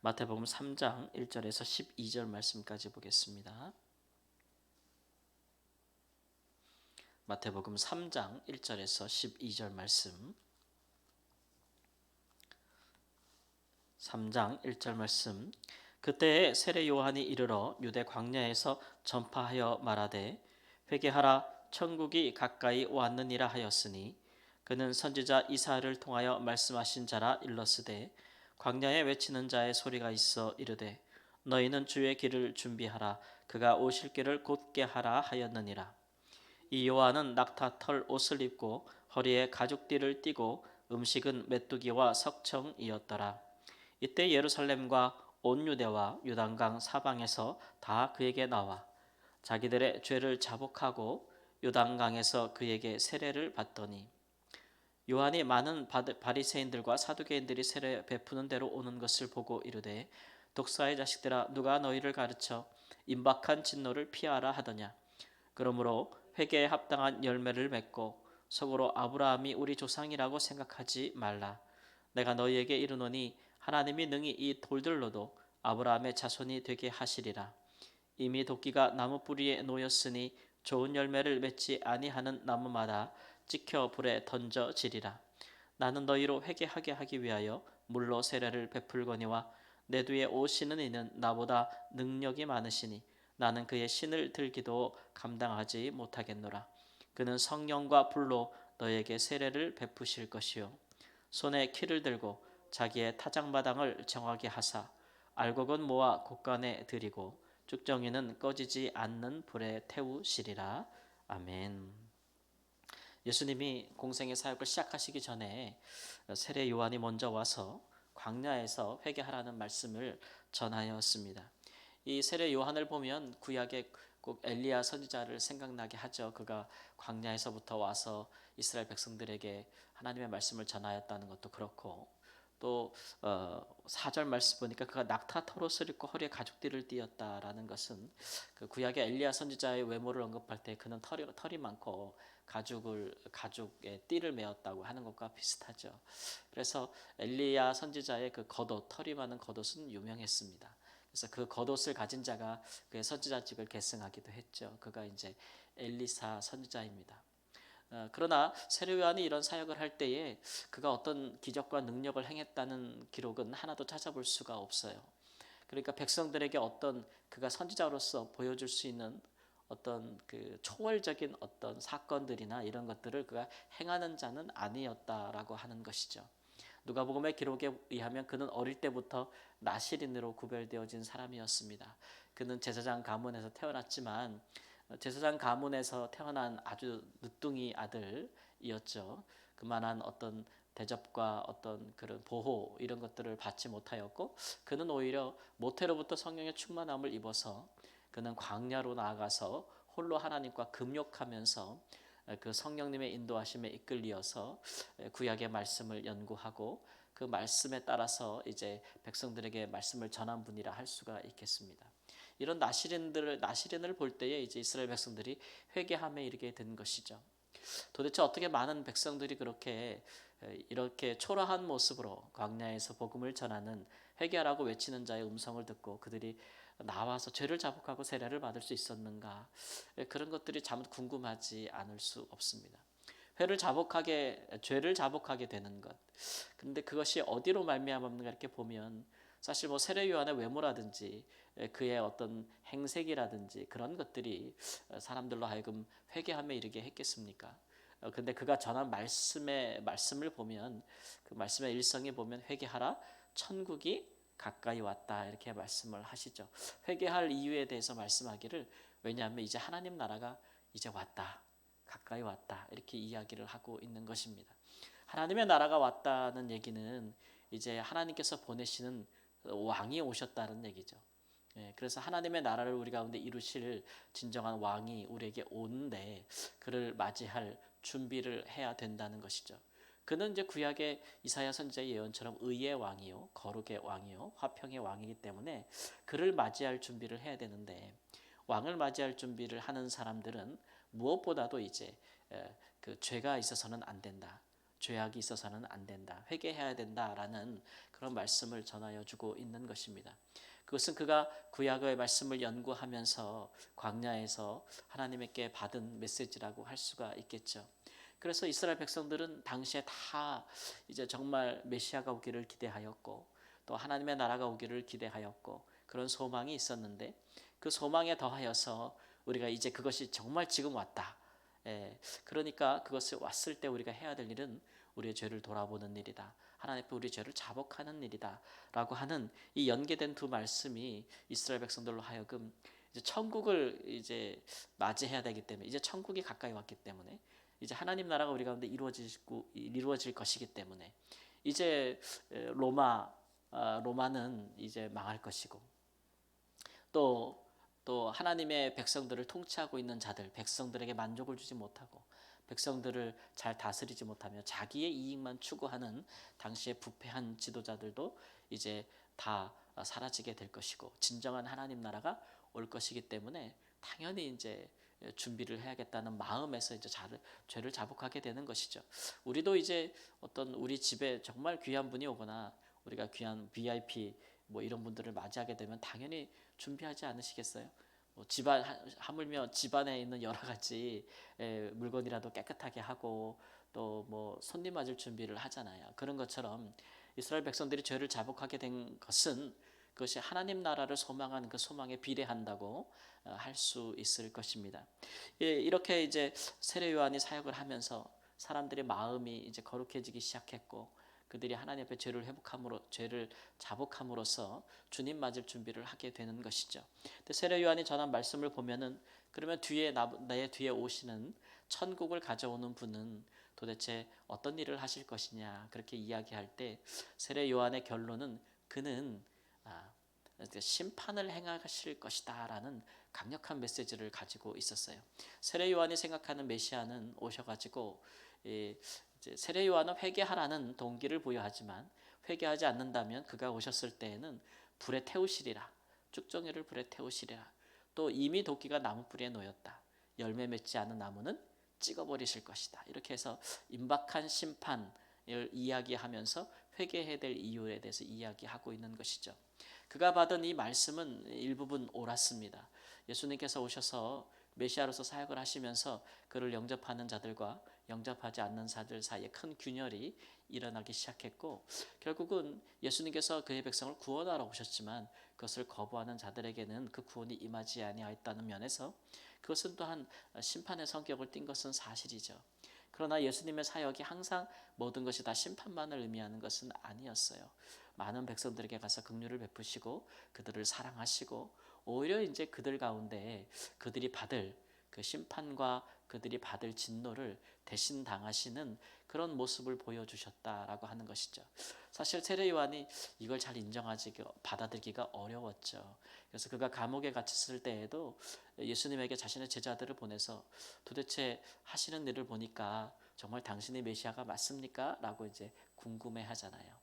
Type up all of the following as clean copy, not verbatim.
마태복음 3장 1절에서 12절 말씀까지 보겠습니다. 마태복음 3장 1절에서 12절 말씀. 3장 1절 말씀. 그때에 세례 요한이 이르러 유대 광야에서 전파하여 말하되 회개하라 천국이 가까이 왔느니라 하였으니 그는 선지자 이사야를 통하여 말씀하신 자라 일렀으되 광야에 외치는 자의 소리가 있어 이르되 너희는 주의 길을 준비하라 그가 오실 길을 곧게 하라 하였느니라. 이 요한은 낙타털 옷을 입고 허리에 가죽띠를 띠고 음식은 메뚜기와 석청이었더라. 이때 예루살렘과 온 유대와 요단강 사방에서 다 그에게 나와 자기들의 죄를 자복하고 요단강에서 그에게 세례를 받더니 요한이 많은 바리새인들과 사두개인들이 세례 베푸는 대로 오는 것을 보고 이르되 독사의 자식들아 누가 너희를 가르쳐 임박한 진노를 피하라 하더냐. 그러므로 회개에 합당한 열매를 맺고 속으로 아브라함이 우리 조상이라고 생각하지 말라. 내가 너희에게 이르노니 하나님이 능히 이 돌들로도 아브라함의 자손이 되게 하시리라. 이미 도끼가 나무 뿌리에 놓였으니 좋은 열매를 맺지 아니하는 나무마다 찍혀 불에 던져지리라. 나는 너희로 회개하게 하기 위하여 물로 세례를 베풀거니와 내 뒤에 오시는 이는 나보다 능력이 많으시니 나는 그의 신을 들기도 감당하지 못하겠노라. 그는 성령과 불로 너에게 세례를 베푸실 것이요 손에 키를 들고 자기의 타작마당을 정하게 하사 알곡은 모아 곳간에 들이고 쭉정이는 꺼지지 않는 불에 태우시리라. 아멘. 예수님이 공생의 사역을 시작하시기 전에 세례 요한이 먼저 와서 광야에서 회개하라는 말씀을 전하였습니다. 이 세례 요한을 보면 구약에 꼭 엘리야 선지자를 생각나게 하죠. 그가 광야에서부터 와서 이스라엘 백성들에게 하나님의 말씀을 전하였다는 것도 그렇고 또 4절 말씀 보니까 그가 낙타 털옷을 입고 허리에 가죽띠를 띠었다라는 것은 그 구약의 엘리야 선지자의 외모를 언급할 때 그는 털이 많고 가죽에 띠를 메었다고 하는 것과 비슷하죠. 그래서 엘리야 선지자의 그 겉옷, 털이 많은 겉옷은 유명했습니다. 그래서 그 겉옷을 가진 자가 그의 선지자직을 계승하기도 했죠. 그가 이제 엘리사 선지자입니다. 그러나 세례 요한이 이런 사역을 할 때에 그가 어떤 기적과 능력을 행했다는 기록은 하나도 찾아볼 수가 없어요. 그러니까 백성들에게 어떤 그가 선지자로서 보여줄 수 있는 어떤 그 초월적인 어떤 사건들이나 이런 것들을 그가 행하는 자는 아니었다라고 하는 것이죠. 누가복음의 기록에 의하면 그는 어릴 때부터 나실인으로 구별되어진 사람이었습니다. 그는 제사장 가문에서 태어났지만 제사장 가문에서 태어난 아주 늦둥이 아들이었죠. 그만한 어떤 대접과 어떤 그런 보호 이런 것들을 받지 못하였고 그는 오히려 모태로부터 성령의 충만함을 입어서 그는 광야로 나아가서 홀로 하나님과 금욕하면서 그 성령님의 인도하심에 이끌려서 구약의 말씀을 연구하고 그 말씀에 따라서 이제 백성들에게 말씀을 전한 분이라 할 수가 있겠습니다. 이런 나시린을 볼 때에 이제 이스라엘 백성들이 회개함에 이르게 된 것이죠. 도대체 어떻게 많은 백성들이 이렇게 초라한 모습으로 광야에서 복음을 전하는 회개하라고 외치는 자의 음성을 듣고 그들이 나와서 죄를 자복하고 세례를 받을 수 있었는가? 그런 것들이 참 궁금하지 않을 수 없습니다. 죄를 자복하게 되는 것. 그런데 그것이 어디로 말미암았는가 이렇게 보면 사실 뭐 세례 요한의 외모라든지 그의 어떤 행색이라든지 그런 것들이 사람들로 하여금 회개함에 이르게 했겠습니까? 근데 그가 전한 말씀을 보면 그 말씀의 일성에 보면 회개하라 천국이 가까이 왔다 이렇게 말씀을 하시죠. 회개할 이유에 대해서 말씀하기를 왜냐하면 이제 하나님 나라가 이제 왔다. 가까이 왔다. 이렇게 이야기를 하고 있는 것입니다. 하나님의 나라가 왔다는 얘기는 이제 하나님께서 보내시는 왕이 오셨다는 얘기죠. 그래서 하나님의 나라를 우리 가운데 이루실 진정한 왕이 우리에게 오는데 그를 맞이할 준비를 해야 된다는 것이죠. 그는 이제 구약의 이사야 선지자의 예언처럼 의의 왕이요, 거룩의 왕이요, 화평의 왕이기 때문에 그를 맞이할 준비를 해야 되는데 왕을 맞이할 준비를 하는 사람들은 무엇보다도 이제 그 죄가 있어서는 안 된다. 죄악이 있어서는 안 된다. 회개해야 된다라는 그런 말씀을 전하여 주고 있는 것입니다. 그것은 그가 구약의 말씀을 연구하면서 광야에서 하나님께 받은 메시지라고 할 수가 있겠죠. 그래서 이스라엘 백성들은 당시에 다 이제 정말 메시아가 오기를 기대하였고 또 하나님의 나라가 오기를 기대하였고 그런 소망이 있었는데 그 소망에 더하여서 우리가 이제 그것이 정말 지금 왔다. 그러니까 그것이 왔을 때 우리가 해야 될 일은 우리의 죄를 돌아보는 일이다. 하나님 앞에 우리 죄를 자복하는 일이다라고 하는 이 연계된 두 말씀이 이스라엘 백성들로 하여금 이제 천국을 이제 맞이해야 되기 때문에 이제 천국이 가까이 왔기 때문에 이제 하나님 나라가 우리 가운데 이루어질 것이기 때문에 이제 로마는 이제 망할 것이고 또 하나님의 백성들을 통치하고 있는 자들, 백성들에게 만족을 주지 못하고 백성들을 잘 다스리지 못하며 자기의 이익만 추구하는 당시의 부패한 지도자들도 이제 다 사라지게 될 것이고 진정한 하나님 나라가 올 것이기 때문에 당연히 이제 준비를 해야겠다는 마음에서 이제 죄를 자복하게 되는 것이죠. 우리도 이제 어떤 우리 집에 정말 귀한 분이 오거나 우리가 귀한 VIP 뭐 이런 분들을 맞이하게 되면 당연히 준비하지 않으시겠어요? 뭐 집안 하물며 집안에 있는 여러 가지 물건이라도 깨끗하게 하고 또 뭐 손님 맞을 준비를 하잖아요. 그런 것처럼 이스라엘 백성들이 죄를 자복하게 된 것은 그것이 하나님 나라를 소망하는 그 소망에 비례한다고 할 수 있을 것입니다. 이렇게 이제 세례 요한이 사역을 하면서 사람들의 마음이 이제 거룩해지기 시작했고 그들이 하나님 앞에 죄를 자복함으로써 주님 맞을 준비를 하게 되는 것이죠. 근데 세례 요한이 전한 말씀을 보면은 그러면 내 뒤에 오시는 천국을 가져오는 분은 도대체 어떤 일을 하실 것이냐 그렇게 이야기할 때 세례 요한의 결론은 그는 심판을 행하실 것이다라는 강력한 메시지를 가지고 있었어요. 세례 요한이 생각하는 메시아는 오셔가지고 이제 세례 요한은 회개하라는 동기를 부여하지만 회개하지 않는다면 그가 오셨을 때에는 불에 태우시리라. 쭉정이를 불에 태우시리라. 또 이미 도끼가 나무 뿌리에 놓였다. 열매 맺지 않은 나무는 찍어버리실 것이다. 이렇게 해서 임박한 심판을 이야기하면서 회개해야 될 이유에 대해서 이야기하고 있는 것이죠. 그가 받은 이 말씀은 일부분 옳았습니다. 예수님께서 오셔서 메시아로서 사역을 하시면서 그를 영접하는 자들과 영접하지 않는 자들 사이에 큰 균열이 일어나기 시작했고 결국은 예수님께서 그의 백성을 구원하러 오셨지만 그것을 거부하는 자들에게는 그 구원이 임하지 아니하였다는 면에서 그것은 또한 심판의 성격을 띈 것은 사실이죠. 그러나 예수님의 사역이 항상 모든 것이 다 심판만을 의미하는 것은 아니었어요. 많은 백성들에게 가서 긍휼을 베푸시고 그들을 사랑하시고 오히려 이제 그들 가운데 그들이 받을 그 심판과 그들이 받을 진노를 대신 당하시는 그런 모습을 보여주셨다라고 하는 것이죠. 사실 세례 요한이 이걸 잘 받아들이기가 어려웠죠. 그래서 그가 감옥에 갇혔을 때에도 예수님에게 자신의 제자들을 보내서 도대체 하시는 일을 보니까 정말 당신의 메시아가 맞습니까? 라고 이제 궁금해 하잖아요.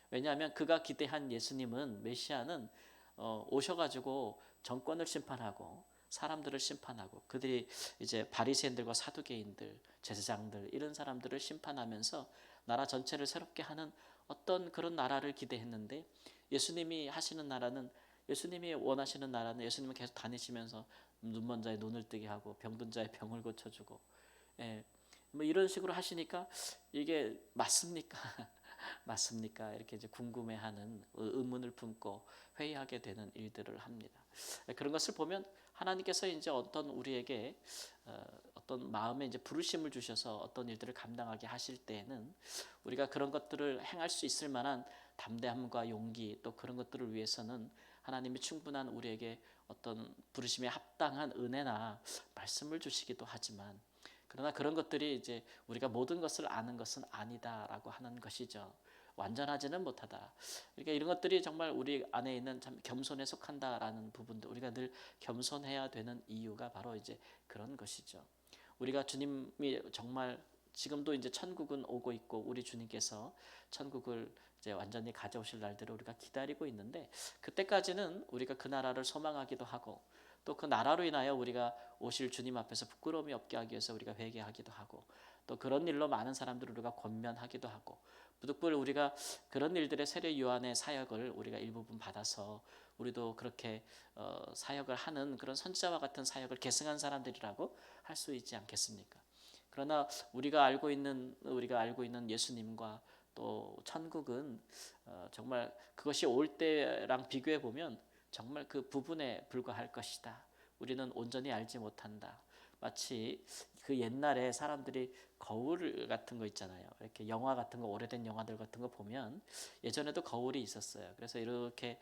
왜냐하면 그가 기대한 예수님은 메시아는 오셔가지고 정권을 심판하고 사람들을 심판하고 그들이 이제 바리새인들과 사두개인들, 제사장들 이런 사람들을 심판하면서 나라 전체를 새롭게 하는 어떤 그런 나라를 기대했는데 예수님이 원하시는 나라는 예수님은 계속 다니시면서 눈먼 자의 눈을 뜨게 하고 병든 자의 병을 고쳐주고 뭐 이런 식으로 하시니까 이게 맞습니까? 맞습니까? 이렇게 이제 궁금해하는 의문을 품고 회의하게 되는 일들을 합니다. 그런 것을 보면 하나님께서 이제 우리에게 어떤 마음에 이제 부르심을 주셔서 어떤 일들을 감당하게 하실 때에는 우리가 그런 것들을 행할 수 있을 만한 담대함과 용기 또 그런 것들을 위해서는 하나님이 충분한 우리에게 어떤 부르심에 합당한 은혜나 말씀을 주시기도 하지만 그러나 그런 것들이 이제 우리가 모든 것을 아는 것은 아니다라고 하는 것이죠. 완전하지는 못하다. 그러니까 이런 것들이 정말 우리 안에 있는 참 겸손에 속한다라는 부분도 우리가 늘 겸손해야 되는 이유가 바로 이제 그런 것이죠. 우리가 주님이 정말 지금도 이제 천국은 오고 있고 우리 주님께서 천국을 이제 완전히 가져오실 날들을 우리가 기다리고 있는데 그때까지는 우리가 그 나라를 소망하기도 하고 또 그 나라로 인하여 우리가 오실 주님 앞에서 부끄러움이 없게 하기 위해서 우리가 회개하기도 하고 또 그런 일로 많은 사람들을 우리가 권면하기도 하고 부득불 우리가 그런 일들의 세례 요한의 사역을 우리가 일부분 받아서 우리도 그렇게 사역을 하는 그런 선지자와 같은 사역을 계승한 사람들이라고 할 수 있지 않겠습니까? 그러나 우리가 알고 있는 예수님과 또 천국은 정말 그것이 올 때랑 비교해 보면 정말 그 부분에 불과할 것이다. 우리는 온전히 알지 못한다. 마치 그 옛날에 사람들이 거울 같은 거 있잖아요. 이렇게 영화 같은 거 오래된 영화들 같은 거 보면 예전에도 거울이 있었어요. 그래서 이렇게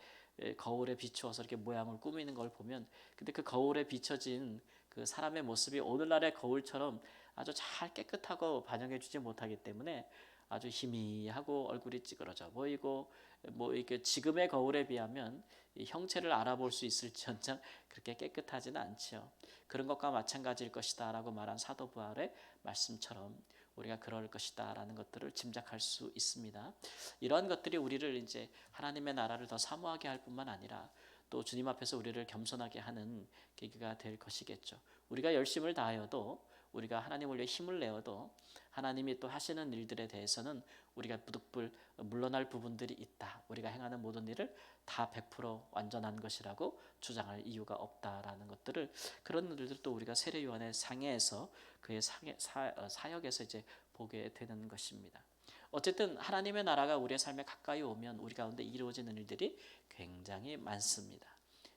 거울에 비추어서 이렇게 모양을 꾸미는 걸 보면 근데 그 거울에 비춰진 그 사람의 모습이 오늘날의 거울처럼 아주 잘 깨끗하고 반영해 주지 못하기 때문에 아주 희미하고 얼굴이 찌그러져 보이고 뭐 이게 지금의 거울에 비하면 이 형체를 알아볼 수 있을지언정 그렇게 깨끗하지는 않지요. 그런 것과 마찬가지일 것이다라고 말한 사도 바울의 말씀처럼 우리가 그럴 것이다라는 것들을 짐작할 수 있습니다. 이러한 것들이 우리를 이제 하나님의 나라를 더 사모하게 할 뿐만 아니라 또 주님 앞에서 우리를 겸손하게 하는 계기가 될 것이겠죠. 우리가 열심을 다하여도 우리가 하나님을 위해 힘을 내어도 하나님이 또 하시는 일들에 대해서는 우리가 부득불 물러날 부분들이 있다. 우리가 행하는 모든 일을 다 100% 완전한 것이라고 주장할 이유가 없다라는 것들을 그런 일들도 우리가 세례 요한의 상해에서 그의 사역에서 이제 보게 되는 것입니다. 어쨌든 하나님의 나라가 우리의 삶에 가까이 오면 우리 가운데 이루어지는 일들이 굉장히 많습니다.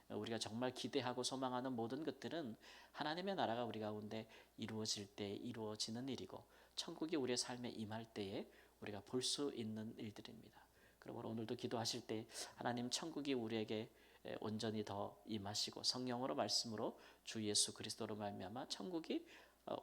우리가 정말 기대하고 소망하는 모든 것들은 하나님의 나라가 우리 가운데 이루어질 때 이루어지는 일이고 천국이 우리의 삶에 임할 때에 우리가 볼 수 있는 일들입니다. 그러므로 오늘도 기도하실 때 하나님 천국이 우리에게 온전히 더 임하시고 성령으로 말씀으로 주 예수 그리스도로 말미암아 천국이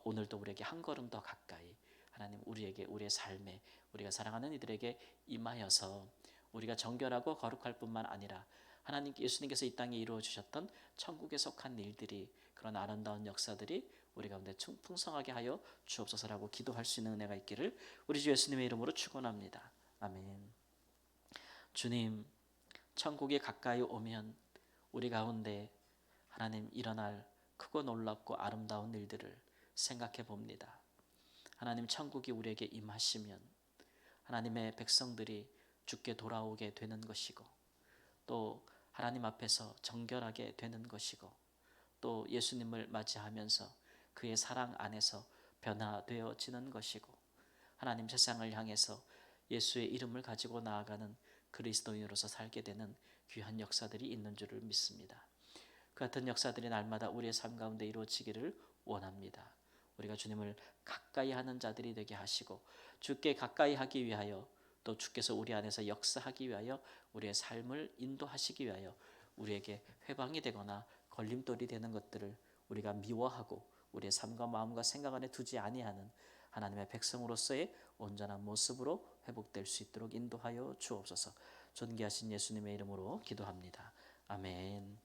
오늘도 우리에게 한 걸음 더 가까이 하나님 우리에게 우리의 삶에 우리가 사랑하는 이들에게 임하여서 우리가 정결하고 거룩할 뿐만 아니라 하나님께 예수님께서 이 땅에 이루어 주셨던 천국에 속한 일들이 그런 아름다운 역사들이 우리 가운데 풍성하게 하여 주옵소서라고 기도할 수 있는 은혜가 있기를 우리 주 예수님의 이름으로 축원합니다. 아멘. 주님, 천국이 가까이 오면 우리 가운데 하나님 일어날 크고 놀랍고 아름다운 일들을 생각해 봅니다. 하나님 천국이 우리에게 임하시면 하나님의 백성들이 주께 돌아오게 되는 것이고 또 하나님 앞에서 정결하게 되는 것이고 또 예수님을 맞이하면서 그의 사랑 안에서 변화되어지는 것이고 하나님 세상을 향해서 예수의 이름을 가지고 나아가는 그리스도인으로서 살게 되는 귀한 역사들이 있는 줄을 믿습니다. 그 같은 역사들이 날마다 우리의 삶 가운데 이루어지기를 원합니다. 우리가 주님을 가까이 하는 자들이 되게 하시고 주께 가까이 하기 위하여 또 주께서 우리 안에서 역사하기 위하여 우리의 삶을 인도하시기 위하여 우리에게 회방이 되거나 걸림돌이 되는 것들을 우리가 미워하고 우리의 삶과 마음과 생각 안에 두지 아니하는 하나님의 백성으로서의 온전한 모습으로 회복될 수 있도록 인도하여 주옵소서. 존귀하신 예수님의 이름으로 기도합니다. 아멘.